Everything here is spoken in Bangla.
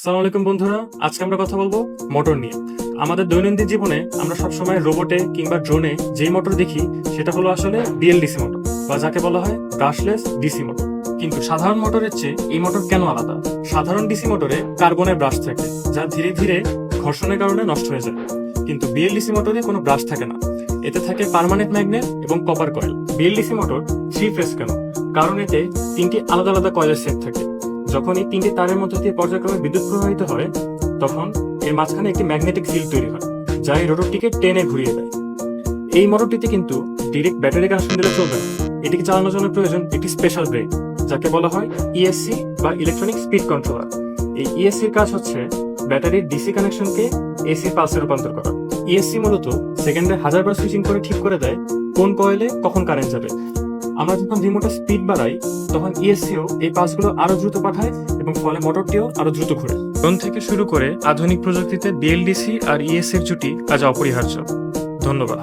আসসালামু আলাইকুম বন্ধুরা, আজকে আমরা কথা বলবো মোটর নিয়ে। আমাদের দৈনন্দিন জীবনে আমরা সবসময় রোবটে কিংবা ড্রোনে যেই মোটর দেখি সেটা হলো আসলে বিএলডিসি মোটর, বা যাকে বলা হয় ব্রাশলেস ডিসি মোটর। কিন্তু সাধারণ মোটরের চেয়ে এই মোটর কেন আলাদা? সাধারণ ডিসি মোটরে কার্বনের ব্রাশ থাকে, যা ধীরে ধীরে ঘর্ষণের কারণে নষ্ট হয়ে যায়। কিন্তু বিএলডিসি মোটরে কোনো ব্রাশ থাকে না, এতে থাকে পার্মানেন্ট ম্যাগনেট এবং copper coil. BLDC motor 3 phase কেন? কারণ এতে 3টি আলাদা আলাদা কয়েলের সেট থাকে। যখন এই 3টি তারের মধ্যে দিয়ে পর্যায়ক্রমে বিদ্যুৎ প্রবাহিত হয়, তখন এর মাঝখানে একটি ম্যাগনেটিক ফিল্ড তৈরি হয়, যা এই রোটরটিকে টেনে ঘুরিয়ে দেয়। এই মোটরটিতে কিন্তু ডিরেক্ট ব্যাটারি কানেকশন দিলে চলবে না, এটিকে চালানোর জন্য প্রয়োজন একটি স্পেশাল ব্রেক, যাকে বলা হয় ইএসসি বা ইলেকট্রনিক স্পিড কন্ট্রোলার। এই ইএসসির কাজ হচ্ছে ব্যাটারির ডিসি কানেকশনকে এসি পালসে রূপান্তর করা। ইএসসি মূলত সেকেন্ডে 1000 বার সুইচিং করে ঠিক করে দেয় কোন কয়েলে কখন কারেন্ট যাবে। আমরা যখন রিমোটের স্পিড বাড়াই, তখন ইএসসিও এই পালসগুলো আরো দ্রুত পাঠায় এবং ফলে মোটরটিও আরো দ্রুত ঘুরে। ড্রোন থেকে শুরু করে আধুনিক প্রযুক্তিতে বিএলডিসি আর ইএসসির জুটি আজ অপরিহার্য। ধন্যবাদ।